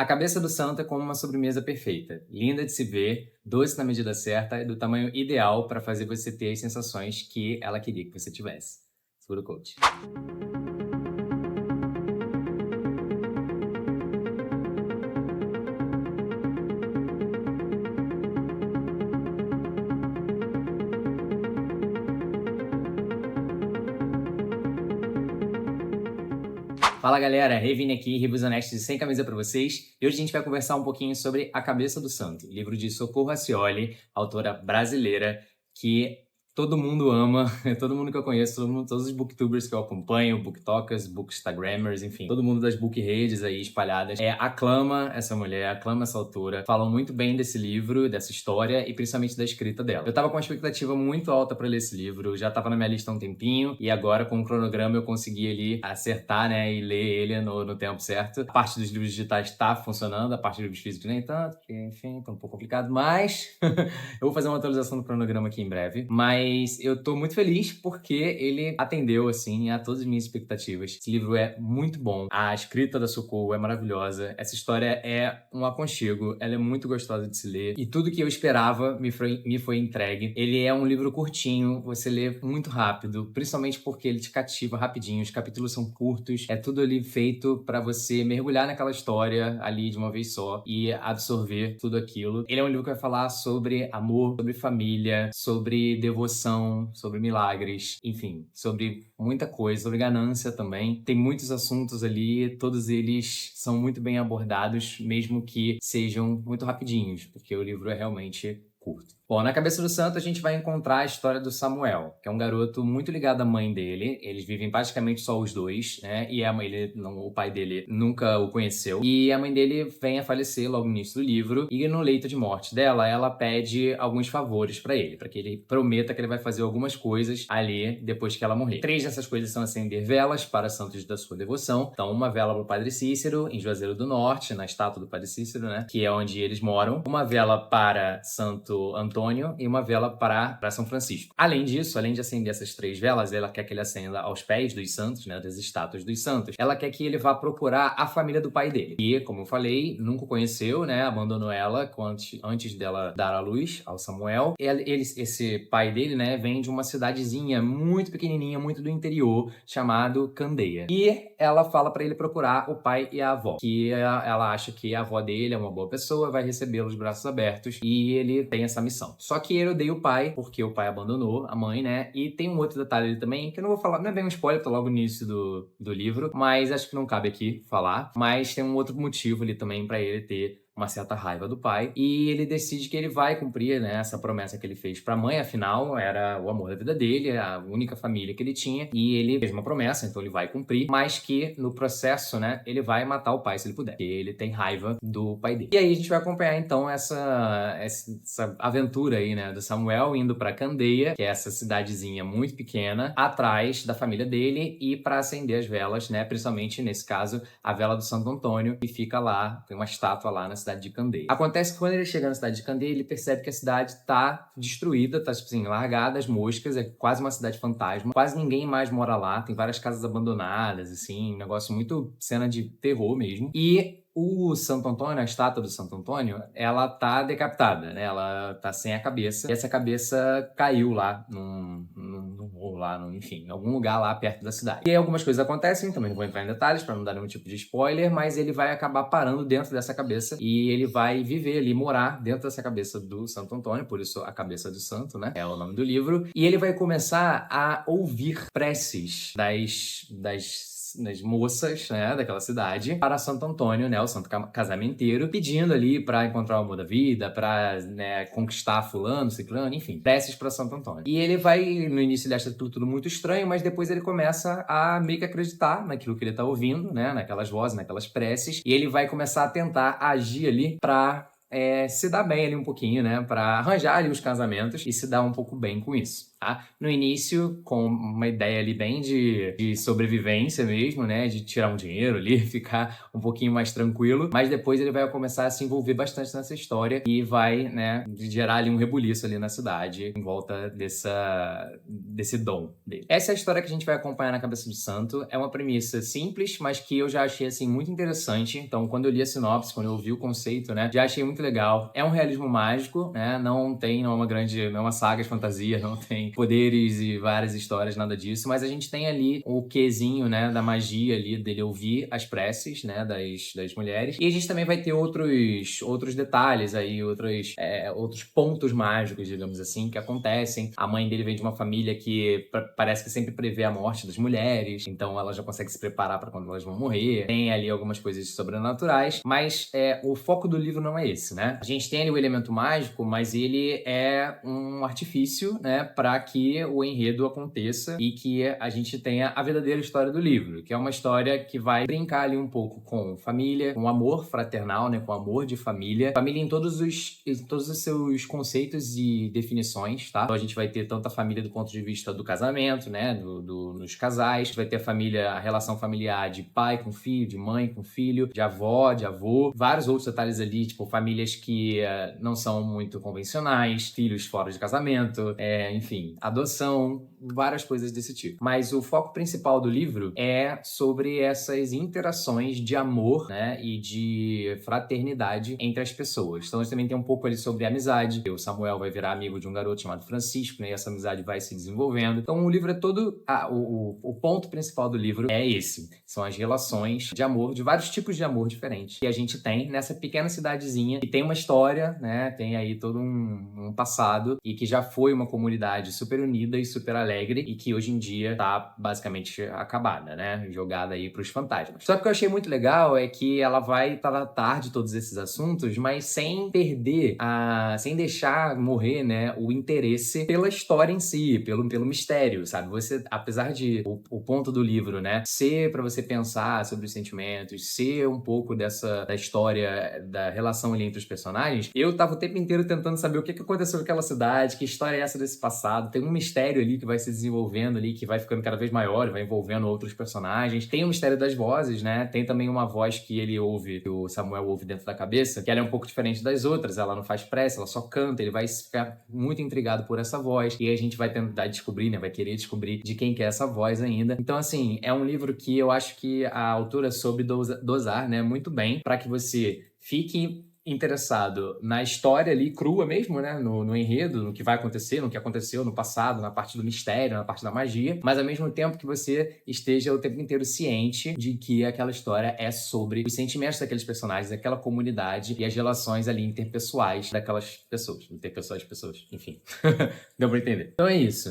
A cabeça do santo é como uma sobremesa perfeita, linda de se ver, doce na medida certa e do tamanho ideal para fazer você ter as sensações que ela queria que você tivesse. Segura o coach. Fala galera, Revini aqui, Reviews Honestos e sem camisa para vocês. E hoje a gente vai conversar um pouquinho sobre A Cabeça do Santo, livro de Socorro Acioli, autora brasileira, que todo mundo ama, todo mundo que eu conheço, todos os booktubers que eu acompanho, booktalkers, bookstagrammers, enfim, todo mundo das book redes aí espalhadas, aclama essa mulher, aclama essa autora, falam muito bem desse livro, dessa história e principalmente da escrita dela. Eu tava com uma expectativa muito alta para ler esse livro, já tava na minha lista há um tempinho e agora com o cronograma eu consegui ali acertar, né, e ler ele no tempo certo. A parte dos livros digitais tá funcionando, a parte dos livros físicos nem tanto, porque enfim, tá um pouco complicado, mas eu vou fazer uma atualização do cronograma aqui em breve, mas eu tô muito feliz porque ele atendeu, assim, a todas as minhas expectativas. Esse livro é muito bom, a escrita da Socorro é maravilhosa, essa história é um aconchego, ela é muito gostosa de se ler e tudo que eu esperava me foi entregue. Ele é um livro curtinho, você lê muito rápido, principalmente porque ele te cativa rapidinho, os capítulos são curtos, é tudo ali feito pra você mergulhar naquela história ali de uma vez só e absorver tudo aquilo. Ele é um livro que vai falar sobre amor, sobre família, sobre devoção, sobre milagres, enfim, sobre muita coisa, sobre ganância também. Tem muitos assuntos ali, todos eles são muito bem abordados, mesmo que sejam muito rapidinhos, porque o livro é realmente curto. Bom, na Cabeça do Santo a gente vai encontrar a história do Samuel, que é um garoto muito ligado à mãe dele. Eles vivem praticamente só os dois, né? E a mãe dele, o pai dele nunca o conheceu. E a mãe dele vem a falecer logo no início do livro. E no leito de morte dela, ela pede alguns favores pra ele, pra que ele prometa que ele vai fazer algumas coisas ali depois que ela morrer. 3 dessas coisas são acender velas para santos da sua devoção. Então, uma vela para o Padre Cícero, em Juazeiro do Norte, na estátua do Padre Cícero, né? Que é onde eles moram. Uma vela para Santo Antônio e uma vela para São Francisco. Além disso, além de acender essas 3 velas, ela quer que ele acenda aos pés dos santos, né, das estátuas dos santos. Ela quer que ele vá procurar a família do pai dele. E, como eu falei, nunca conheceu, né, abandonou ela antes dela dar à luz ao Samuel. Esse pai dele, né, vem de uma cidadezinha muito pequenininha, muito do interior, chamado Candeia. E ela fala para ele procurar o pai e a avó, que ela acha que a avó dele é uma boa pessoa, vai recebê-lo de braços abertos e ele tem essa missão. Só que ele odeia o pai, porque o pai abandonou a mãe, né? E tem um outro detalhe ali também, que eu não vou falar, não é bem um spoiler, tá logo no início do livro, mas acho que não cabe aqui falar. Mas tem um outro motivo ali também pra ele ter uma certa raiva do pai, e ele decide que ele vai cumprir, né, essa promessa que ele fez pra mãe, afinal, era o amor da vida dele, a única família que ele tinha, e ele fez uma promessa, então ele vai cumprir, mas que no processo, né, ele vai matar o pai se ele puder, porque ele tem raiva do pai dele. E aí a gente vai acompanhar, então, essa aventura aí, né, do Samuel indo pra Candeia, que é essa cidadezinha muito pequena, atrás da família dele, e pra acender as velas, né, principalmente, nesse caso, a vela do Santo Antônio, que fica lá, tem uma estátua lá na cidade de Candeia. Acontece que quando ele chega na cidade de Candeia, ele percebe que a cidade tá destruída, tá, tipo assim, largada as moscas, é quase uma cidade fantasma, quase ninguém mais mora lá, tem várias casas abandonadas, assim, um negócio muito cena de terror mesmo. E o Santo Antônio, a estátua do Santo Antônio, ela tá decapitada, né? Ela tá sem a cabeça. E essa cabeça caiu lá enfim, em algum lugar lá perto da cidade. E aí algumas coisas acontecem, também não vou entrar em detalhes para não dar nenhum tipo de spoiler, mas ele vai acabar parando dentro dessa cabeça e ele vai viver ali, morar dentro dessa cabeça do Santo Antônio, por isso A Cabeça do Santo, né? É o nome do livro. E ele vai começar a ouvir preces das moças, né, daquela cidade, para Santo Antônio, né, o santo casamenteiro, pedindo ali para encontrar o amor da vida, para, né, conquistar fulano, ciclano, enfim, preces para Santo Antônio. E ele vai, no início ele acha tudo muito estranho, mas depois ele começa a meio que acreditar naquilo que ele tá ouvindo, né, naquelas vozes, naquelas preces, e ele vai começar a tentar agir ali para se dar bem ali um pouquinho, né, para arranjar ali os casamentos e se dar um pouco bem com isso. tá? No início, com uma ideia ali bem de sobrevivência mesmo, né? De tirar um dinheiro ali, ficar um pouquinho mais tranquilo. Mas depois ele vai começar a se envolver bastante nessa história e vai, né, gerar ali um rebuliço ali na cidade em volta desse dom dele. Essa é a história que a gente vai acompanhar na Cabeça do Santo. É uma premissa simples, mas que eu já achei, assim, muito interessante. Então, quando eu li a sinopse, quando eu ouvi o conceito, né, já achei muito legal. É um realismo mágico, né? Não é não é uma saga de fantasia, não tem poderes e várias histórias, nada disso, mas a gente tem ali o quezinho, né, da magia ali, dele ouvir as preces, né, das mulheres. E a gente também vai ter outros detalhes aí, outros pontos mágicos, digamos assim, que acontecem. A mãe dele vem de uma família que parece que sempre prevê a morte das mulheres, então ela já consegue se preparar para quando elas vão morrer. Tem ali algumas coisas sobrenaturais, mas o foco do livro não é esse, né? A gente tem ali o elemento mágico, mas ele é um artifício, né, para que o enredo aconteça e que a gente tenha a verdadeira história do livro, que é uma história que vai brincar ali um pouco com família, com amor fraternal, né, com amor de família em todos os seus conceitos e definições, tá? Então a gente vai ter tanto a família do ponto de vista do casamento, né, nos casais, vai ter a relação familiar de pai com filho, de mãe com filho, de avó, de avô, vários outros detalhes ali, tipo famílias que não são muito convencionais, filhos fora de casamento, enfim, adoção, várias coisas desse tipo. Mas o foco principal do livro é sobre essas interações de amor, né, e de fraternidade entre as pessoas. Então a gente também tem um pouco ali sobre amizade. O Samuel vai virar amigo de um garoto chamado Francisco, né, e essa amizade vai se desenvolvendo. Então o livro é todo... o ponto principal do livro é esse. São as relações de amor, de vários tipos de amor diferentes que a gente tem nessa pequena cidadezinha que tem uma história, né, tem aí todo um passado e que já foi uma comunidade super unida e super alegre e que hoje em dia tá basicamente acabada, né? Jogada aí pros fantasmas. Só que o que eu achei muito legal é que ela vai tratar de todos esses assuntos, mas sem sem deixar morrer, né, o interesse pela história em si, pelo mistério, sabe? Você, apesar de o ponto do livro, né, ser para você pensar sobre os sentimentos, ser um pouco da história, da relação ali entre os personagens, eu tava o tempo inteiro tentando saber o que aconteceu naquela cidade, que história é essa desse passado. Tem um mistério ali que vai se desenvolvendo ali, que vai ficando cada vez maior e vai envolvendo outros personagens. Tem o mistério das vozes, né? Tem também uma voz que ele ouve, que o Samuel ouve dentro da cabeça, que ela é um pouco diferente das outras. Ela não faz prece, ela só canta. Ele vai ficar muito intrigado por essa voz. E a gente vai tentar descobrir, né? Vai querer descobrir de quem que é essa voz ainda. Então, assim, é um livro que eu acho que a autora soube dosar, né, muito bem, para que você fique interessado na história ali, crua mesmo, né? No enredo, no que vai acontecer, no que aconteceu no passado, na parte do mistério, na parte da magia, mas ao mesmo tempo que você esteja o tempo inteiro ciente de que aquela história é sobre os sentimentos daqueles personagens, daquela comunidade e as relações ali interpessoais daquelas pessoas. Interpessoais de pessoas, enfim. Deu pra entender. Então é isso.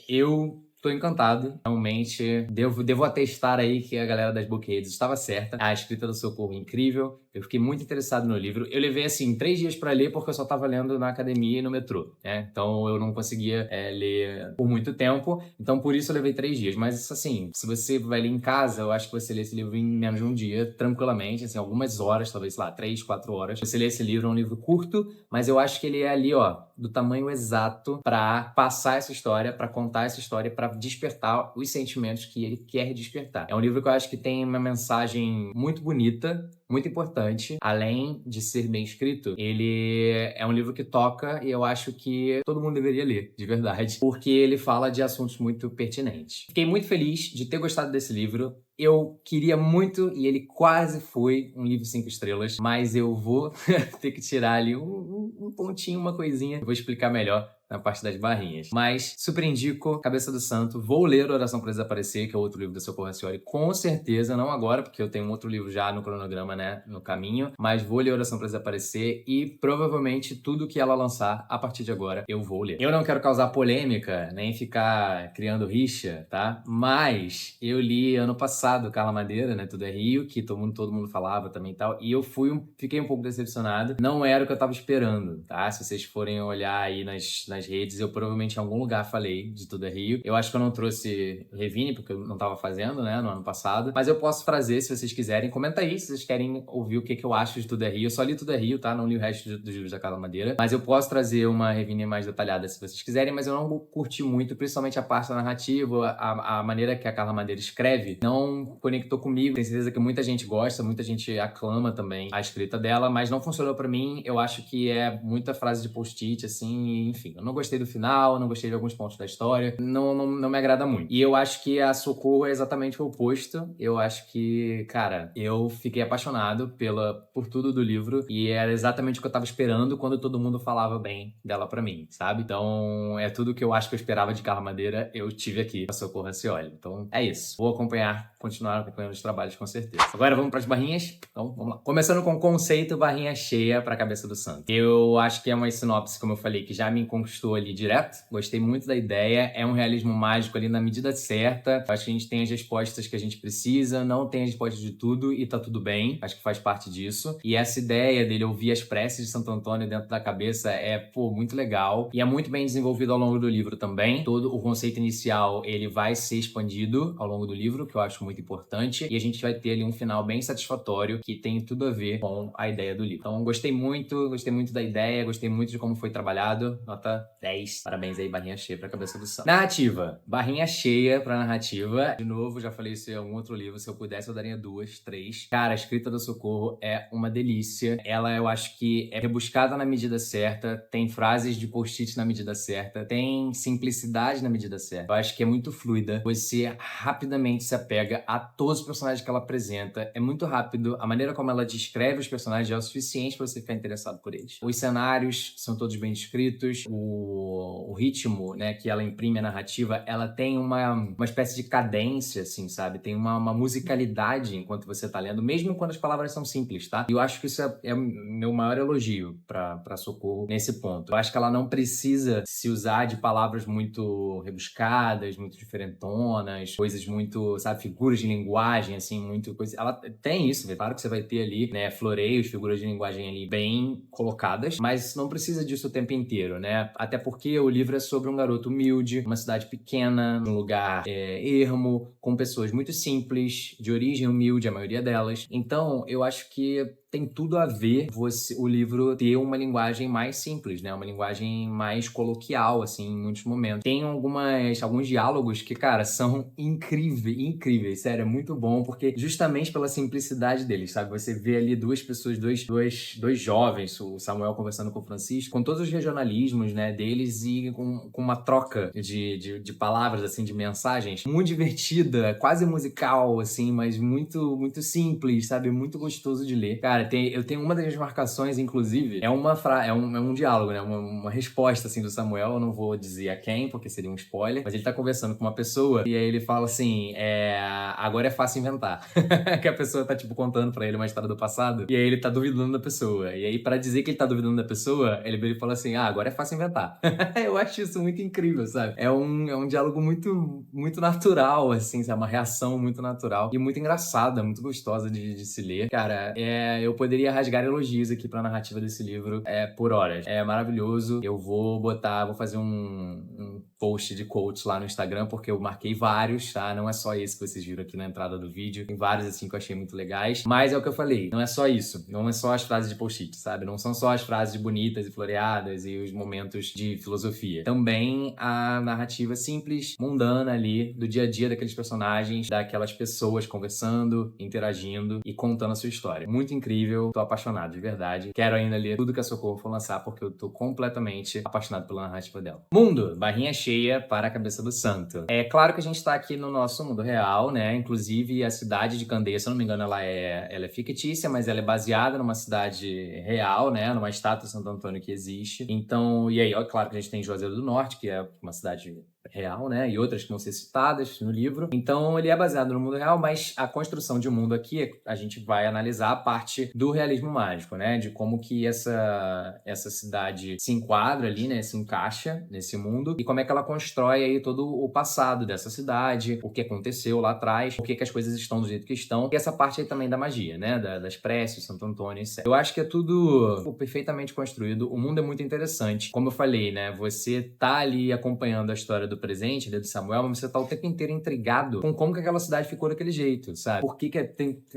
Eu tô encantado, realmente. Devo atestar aí que a galera das Bookheads estava certa. A escrita do Socorro é incrível. Eu fiquei muito interessado no livro. Eu levei, assim, 3 dias pra ler porque eu só tava lendo na academia e no metrô, né? Então eu não conseguia ler por muito tempo. Então por isso eu levei 3 dias. Mas, assim, se você vai ler em casa, eu acho que você lê esse livro em menos de um dia, tranquilamente. Assim, algumas horas, talvez, sei lá, 3, 4 horas. Você lê esse livro, é um livro curto, mas eu acho que ele é ali, ó, do tamanho exato pra passar essa história, pra contar essa história, pra despertar os sentimentos que ele quer despertar. É um livro que eu acho que tem uma mensagem muito bonita, muito importante. Além de ser bem escrito, ele é um livro que toca e eu acho que todo mundo deveria ler, de verdade, porque ele fala de assuntos muito pertinentes. Fiquei muito feliz de ter gostado desse livro. Eu queria muito, e ele quase foi um livro 5 estrelas, mas eu vou ter que tirar ali um pontinho, uma coisinha. Eu vou explicar melhor na parte das barrinhas. Mas super indico Cabeça do Santo. Vou ler Oração para Desaparecer, que é outro livro da Socorro Racioli, com certeza, não agora, porque eu tenho um outro livro já no cronograma, né, no caminho, mas vou ler Oração para Desaparecer e provavelmente tudo que ela lançar a partir de agora eu vou ler. Eu não quero causar polêmica, nem ficar criando rixa, tá? Mas eu li ano passado passado, Carla Madeira, né, Tudo é Rio, que todo mundo falava também e tal, e eu fiquei um pouco decepcionado. Não era o que eu tava esperando, tá? Se vocês forem olhar aí nas redes, eu provavelmente em algum lugar falei de Tudo é Rio. Eu acho que eu não trouxe Revine, porque eu não tava fazendo, né, no ano passado, mas eu posso trazer se vocês quiserem. Comenta aí se vocês querem ouvir o que eu acho de Tudo é Rio. Eu só li Tudo é Rio, tá? Não li o resto dos livros da Carla Madeira, mas eu posso trazer uma Revine mais detalhada se vocês quiserem, mas eu não curti muito, principalmente a parte da narrativa, a maneira que a Carla Madeira escreve, não conectou comigo. Tenho certeza que muita gente gosta, muita gente aclama também a escrita dela, mas não funcionou pra mim. Eu acho que é muita frase de post-it, assim, enfim. Eu não gostei do final, não gostei de alguns pontos da história, não me agrada muito. E eu acho que a Socorro é exatamente o oposto. Eu acho que, cara, eu fiquei apaixonado por tudo do livro e era exatamente o que eu tava esperando quando todo mundo falava bem dela pra mim, sabe? Então, é tudo que eu acho que eu esperava de Carla Madeira, eu tive aqui com a Socorro Racioli. Então, é isso. Vou continuar acompanhando os trabalhos com certeza. Agora vamos para as barrinhas? Então, vamos lá. Começando com o conceito barrinha cheia para a cabeça do santo. Eu acho que é uma sinopse, como eu falei, que já me conquistou ali direto. Gostei muito da ideia. É um realismo mágico ali na medida certa. Eu acho que a gente tem as respostas que a gente precisa, não tem as respostas de tudo e tá tudo bem. Acho que faz parte disso. E essa ideia dele ouvir as preces de Santo Antônio dentro da cabeça é, muito legal. E é muito bem desenvolvido ao longo do livro também. Todo o conceito inicial, ele vai ser expandido ao longo do livro, que eu acho muito importante. E a gente vai ter ali um final bem satisfatório, que tem tudo a ver com a ideia do livro. Então, gostei muito da ideia, gostei muito de como foi trabalhado. Nota 10. Parabéns aí, barrinha cheia pra cabeça do santo. Narrativa. Barrinha cheia pra narrativa. De novo, já falei isso em algum outro livro. Se eu pudesse, eu daria 2, 3. Cara, a escrita do Socorro é uma delícia. Ela, eu acho que é rebuscada na medida certa, tem frases de post-it na medida certa, tem simplicidade na medida certa. Eu acho que é muito fluida. Você rapidamente se apega a todos os personagens que ela apresenta. É muito rápido. A maneira como ela descreve os personagens é o suficiente para você ficar interessado por eles. Os cenários são todos bem descritos. O ritmo, né, que ela imprime a narrativa, ela tem uma espécie de cadência, assim, sabe? Tem uma musicalidade enquanto você tá lendo, mesmo quando as palavras são simples, tá? E eu acho que isso é o meu maior elogio pra Socorro nesse ponto. Eu acho que ela não precisa se usar de palavras muito rebuscadas, muito diferentonas, coisas muito, sabe, figuras de linguagem, assim, muito coisa. Ela tem isso, claro que você vai ter ali, né, floreios, figuras de linguagem ali bem colocadas, mas não precisa disso o tempo inteiro, né? Até porque o livro é sobre um garoto humilde, uma cidade pequena, num lugar ermo, com pessoas muito simples, de origem humilde, a maioria delas. Então, eu acho que tem tudo a ver o livro ter uma linguagem mais simples, né? Uma linguagem mais coloquial, assim, em muitos momentos. Tem alguns diálogos que, cara, são incríveis. Sério, é muito bom, porque justamente pela simplicidade deles, sabe? Você vê ali duas pessoas, dois jovens, o Samuel conversando com o Francisco, com todos os regionalismos, né, deles e com uma troca de palavras, assim, de mensagens muito divertida, quase musical, assim, mas muito simples, sabe? Muito gostoso de ler. Cara, eu tenho uma das marcações, inclusive, é um diálogo, né? Uma resposta, assim, do Samuel. Eu não vou dizer a quem, porque seria um spoiler, mas ele tá conversando com uma pessoa e aí ele fala assim, agora é fácil inventar. Que a pessoa tá, tipo, contando pra ele uma história do passado e aí ele tá duvidando da pessoa. E aí, pra dizer que ele tá duvidando da pessoa, ele fala assim, agora é fácil inventar. Eu acho isso muito incrível, sabe? É um diálogo muito natural, assim, sabe? Uma reação muito natural e muito engraçada, muito gostosa de se ler. Cara, eu poderia rasgar elogios aqui pra narrativa desse livro por horas. É maravilhoso. Eu vou fazer um post de quotes lá no Instagram, porque eu marquei vários, tá? Não é só esse que vocês viram aqui na entrada do vídeo. Tem vários, assim, que eu achei muito legais. Mas é o que eu falei, não é só isso. Não é só as frases de post-it, sabe? Não são só as frases bonitas e floreadas e os momentos de filosofia. Também a narrativa simples, mundana ali, do dia a dia daqueles personagens, daquelas pessoas conversando, interagindo e contando a sua história. Muito incrível, tô apaixonado, de verdade. Quero ainda ler tudo que a Socorro for lançar, porque eu tô completamente apaixonado pela narrativa dela. Mundo, barrinha cheia para a cabeça do santo. É claro que a gente tá aqui no nosso mundo real, né? Inclusive a cidade de Candeias, se eu não me engano, ela é fictícia, mas ela é baseada numa cidade real, né? Numa estátua de Santo Antônio que existe. Então, e aí, ó, claro que a gente tem Juazeiro do Norte, que é uma cidade real, né? E outras que vão ser citadas no livro. Então, ele é baseado no mundo real, mas a construção de mundo aqui, a gente vai analisar a parte do realismo mágico, né? De como que essa cidade se enquadra ali, né? Se encaixa nesse mundo e como é que ela constrói aí todo o passado dessa cidade, o que aconteceu lá atrás, por que as coisas estão do jeito que estão. E essa parte aí também da magia, né? Das preces, Santo Antônio, etc. Eu acho que é tudo perfeitamente construído. O mundo é muito interessante. Como eu falei, né? Você tá ali acompanhando a história do presente, do Samuel, mas você tá o tempo inteiro intrigado com como que aquela cidade ficou daquele jeito, sabe? Por que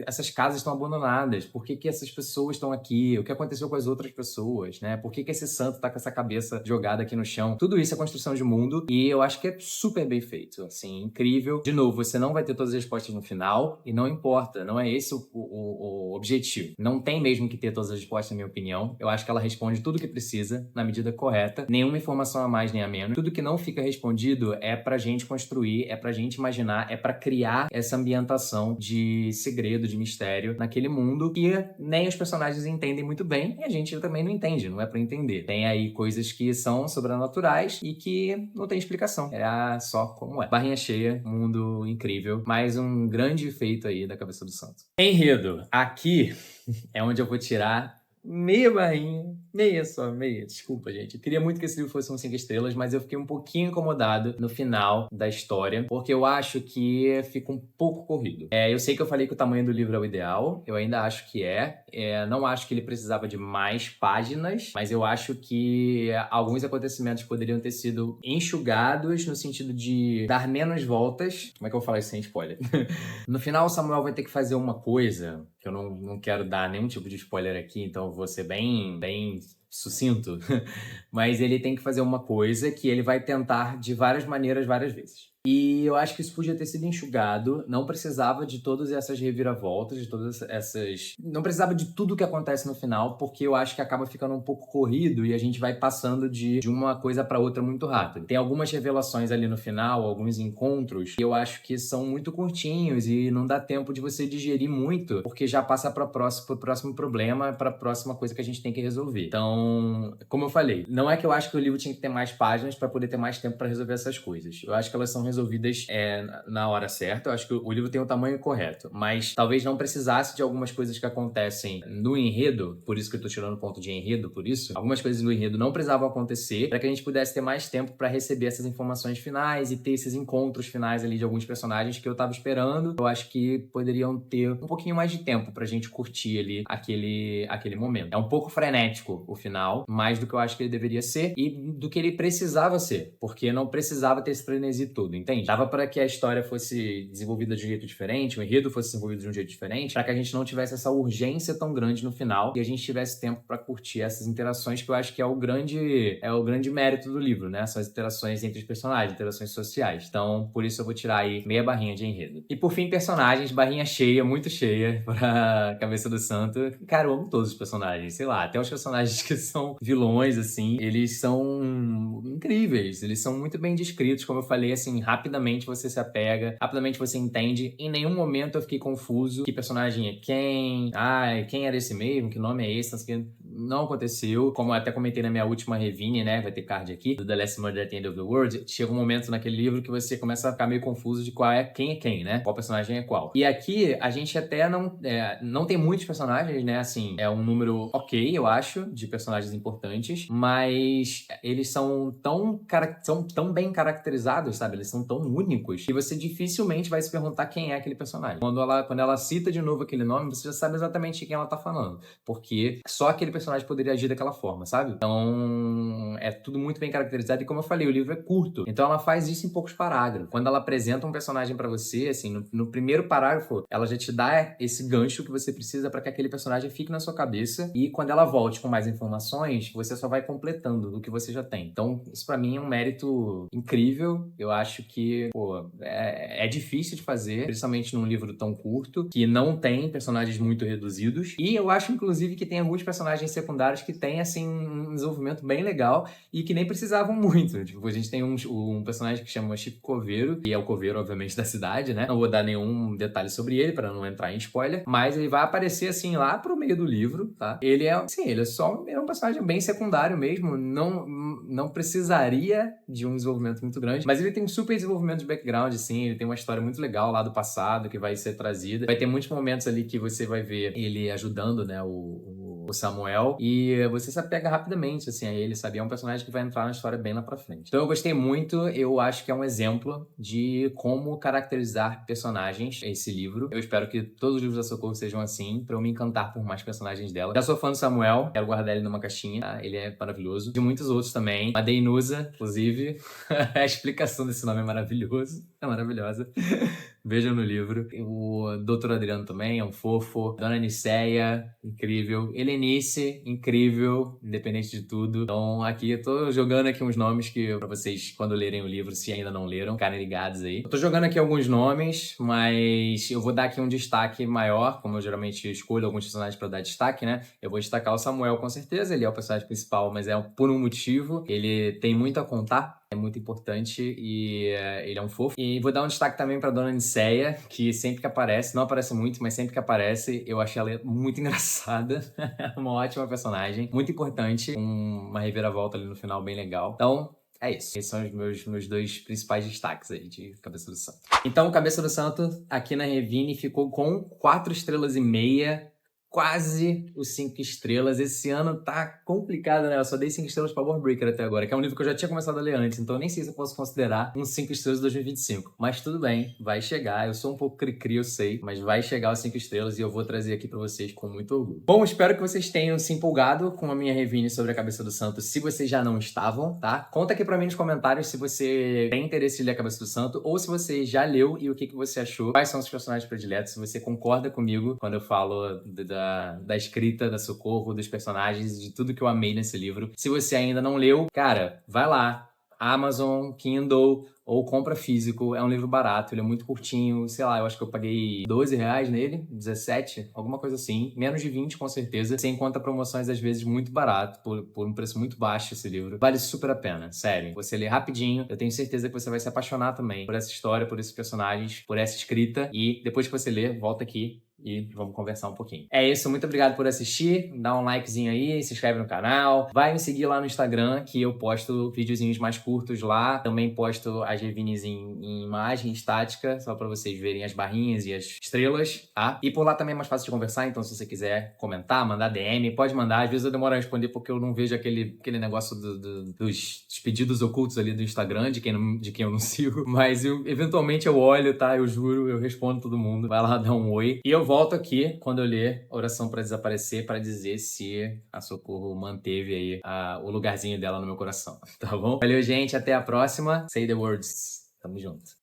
essas casas estão abandonadas? Por que essas pessoas estão aqui? O que aconteceu com as outras pessoas, né? Por que esse santo tá com essa cabeça jogada aqui no chão? Tudo isso é construção de mundo e eu acho que é super bem feito, assim, incrível. De novo, você não vai ter todas as respostas no final e não importa, não é esse o objetivo. Não tem mesmo que ter todas as respostas, na minha opinião. Eu acho que ela responde tudo que precisa, na medida correta. Nenhuma informação a mais nem a menos. Tudo que não fica respondido é pra gente construir, é pra gente imaginar, é pra criar essa ambientação de segredo, de mistério naquele mundo que nem os personagens entendem muito bem e a gente também não entende, não é pra entender. Tem aí coisas que são sobrenaturais e que não tem explicação. É só como é. Barrinha cheia, mundo incrível, mais um grande feito aí da cabeça do santo. Enredo. Aqui é onde eu vou tirar meia barrinha, meia. Desculpa, gente. Eu queria muito que esse livro fosse um 5 estrelas, mas eu fiquei um pouquinho incomodado no final da história, porque eu acho que fica um pouco corrido. Eu sei que eu falei que o tamanho do livro é o ideal, eu ainda acho que não acho que ele precisava de mais páginas, mas eu acho que alguns acontecimentos poderiam ter sido enxugados no sentido de dar menos voltas. Como é que eu vou falar isso sem spoiler? No final, o Samuel vai ter que fazer uma coisa que eu não quero dar nenhum tipo de spoiler aqui, então eu vou ser bem sucinto. Mas ele tem que fazer uma coisa que ele vai tentar de várias maneiras, várias vezes. E eu acho que isso podia ter sido enxugado, não precisava de todas essas reviravoltas, de todas essas... Não precisava de tudo que acontece no final, porque eu acho que acaba ficando um pouco corrido e a gente vai passando de uma coisa para outra muito rápido. Tem algumas revelações ali no final, alguns encontros, que eu acho que são muito curtinhos e não dá tempo de você digerir muito, porque já passa pro próximo problema, para a próxima coisa que a gente tem que resolver. Então, como eu falei, não é que eu acho que o livro tinha que ter mais páginas para poder ter mais tempo para resolver essas coisas. Eu acho que elas são resolvidas na hora certa. Eu acho que o livro tem o tamanho correto, mas talvez não precisasse de algumas coisas que acontecem no enredo, por isso que eu tô tirando o ponto de enredo, por isso. Algumas coisas no enredo não precisavam acontecer para que a gente pudesse ter mais tempo para receber essas informações finais e ter esses encontros finais ali de alguns personagens que eu tava esperando. Eu acho que poderiam ter um pouquinho mais de tempo pra gente curtir ali aquele momento. É um pouco frenético o final, mais do que eu acho que ele deveria ser e do que ele precisava ser, porque não precisava ter esse frenesi todo, entende? Dava para que a história fosse desenvolvida de um jeito diferente, o enredo fosse desenvolvido de um jeito diferente, para que a gente não tivesse essa urgência tão grande no final e a gente tivesse tempo para curtir essas interações que eu acho que é o grande mérito do livro, né? São as interações entre os personagens, interações sociais. Então, por isso eu vou tirar aí meia barrinha de enredo. E por fim, personagens, barrinha cheia, muito cheia pra Cabeça do Santo. Cara, eu amo todos os personagens, sei lá, até os personagens que são vilões, assim, eles são incríveis, eles são muito bem descritos, como eu falei, assim, rapidamente você se apega, rapidamente você entende. Em nenhum momento eu fiquei confuso. Que personagem é quem? Quem era esse mesmo? Que nome é esse? Não aconteceu. Como eu até comentei na minha última review, né? Vai ter card aqui, do The Last Murder at the End of the World. Chega um momento naquele livro que você começa a ficar meio confuso de quem é quem, né? Qual personagem é qual. E aqui, a gente até não tem muitos personagens, né? Assim, é um número ok, eu acho, de personagens importantes, mas eles são tão bem caracterizados, sabe? Eles são tão únicos que você dificilmente vai se perguntar quem é aquele personagem. Quando ela cita de novo aquele nome, você já sabe exatamente de quem ela tá falando, porque só aquele personagem poderia agir daquela forma, sabe? Então, é tudo muito bem caracterizado e como eu falei, o livro é curto, então ela faz isso em poucos parágrafos. Quando ela apresenta um personagem pra você, assim, no primeiro parágrafo, ela já te dá esse gancho que você precisa pra que aquele personagem fique na sua cabeça e quando ela volte com mais informações, você só vai completando o que você já tem. Então, isso pra mim é um mérito incrível. Eu acho que, é difícil de fazer, principalmente num livro tão curto, que não tem personagens muito reduzidos. E eu acho, inclusive, que tem alguns personagens secundários que têm, assim, um desenvolvimento bem legal e que nem precisavam muito. Tipo, a gente tem um personagem que chama Chico Coveiro, que é o coveiro, obviamente, da cidade, né? Não vou dar nenhum detalhe sobre ele para não entrar em spoiler, mas ele vai aparecer, assim, lá pro meio do livro, tá? Ele é, assim, ele é um personagem bem secundário mesmo, não precisaria de um desenvolvimento muito grande, mas ele tem um super desenvolvimento de background, assim, ele tem uma história muito legal lá do passado que vai ser trazida. Vai ter muitos momentos ali que você vai ver ele ajudando, né, o Samuel, e você se apega rapidamente, assim, a ele, sabe? É um personagem que vai entrar na história bem lá pra frente. Então eu gostei muito, eu acho que é um exemplo de como caracterizar personagens, esse livro. Eu espero que todos os livros da Socorro sejam assim, pra eu me encantar por mais personagens dela. Já sou fã do Samuel, quero guardar ele numa caixinha, tá? Ele é maravilhoso. De muitos outros também. A Deinusa, inclusive. A explicação desse nome é maravilhoso. É maravilhosa. Vejam no livro. O Dr. Adriano também é um fofo. Dona Niceia, incrível. Helenice, incrível, independente de tudo. Então, aqui eu tô jogando aqui uns nomes que pra vocês, quando lerem o livro, se ainda não leram, ficarem ligados aí. Eu tô jogando aqui alguns nomes, mas eu vou dar aqui um destaque maior, como eu geralmente escolho alguns personagens pra dar destaque, né? Eu vou destacar o Samuel, com certeza. Ele é o personagem principal, mas é por um motivo. Ele tem muito a contar. É muito importante e ele é um fofo. E vou dar um destaque também pra Dona Niceia, que sempre que aparece, não aparece muito, mas sempre que aparece, eu achei ela muito engraçada. Uma ótima personagem, muito importante, uma reviravolta ali no final bem legal. Então, é isso. Esses são os meus dois principais destaques aí de Cabeça do Santo. Então, Cabeça do Santo, aqui na Revine, ficou com 4,5 estrelas. Quase os 5 estrelas. Esse ano tá complicado, né? Eu só dei 5 estrelas pra Warbreaker até agora, que é um livro que eu já tinha começado a ler antes, então eu nem sei se eu posso considerar uns 5 estrelas de 2025. Mas tudo bem, vai chegar. Eu sou um pouco cri-cri, eu sei, mas vai chegar os 5 estrelas e eu vou trazer aqui pra vocês com muito orgulho. Bom, espero que vocês tenham se empolgado com a minha review sobre a Cabeça do Santo, se vocês já não estavam, tá? Conta aqui pra mim nos comentários se você tem interesse em ler a Cabeça do Santo ou se você já leu e o que você achou. Quais são os personagens prediletos, se você concorda comigo quando eu falo da escrita, da Socorro, dos personagens, de tudo que eu amei nesse livro. Se você ainda não leu, cara, vai lá. Amazon, Kindle ou compra físico. É um livro barato, ele é muito curtinho. Sei lá, eu acho que eu paguei R$ 12 nele, 17, alguma coisa assim. Menos de 20, com certeza. Você encontra promoções, às vezes, muito barato, por um preço muito baixo esse livro. Vale super a pena, sério. Você lê rapidinho, eu tenho certeza que você vai se apaixonar também por essa história, por esses personagens, por essa escrita. E depois que você ler, volta aqui e vamos conversar um pouquinho. É isso, muito obrigado por assistir, dá um likezinho aí, se inscreve no canal, vai me seguir lá no Instagram, que eu posto videozinhos mais curtos lá, também posto as reviews em imagem estática, só pra vocês verem as barrinhas e as estrelas, tá? E por lá também é mais fácil de conversar, então se você quiser comentar, mandar DM, pode mandar, às vezes eu demoro a responder porque eu não vejo aquele negócio dos pedidos ocultos ali do Instagram, de quem eu não sigo, mas eventualmente eu olho, tá? Eu juro, eu respondo todo mundo, vai lá dar um oi, e eu volto aqui quando eu ler Oração para Desaparecer para dizer se a Socorro manteve aí o lugarzinho dela no meu coração, tá bom? Valeu, gente, até a próxima. Say the words. Tamo junto.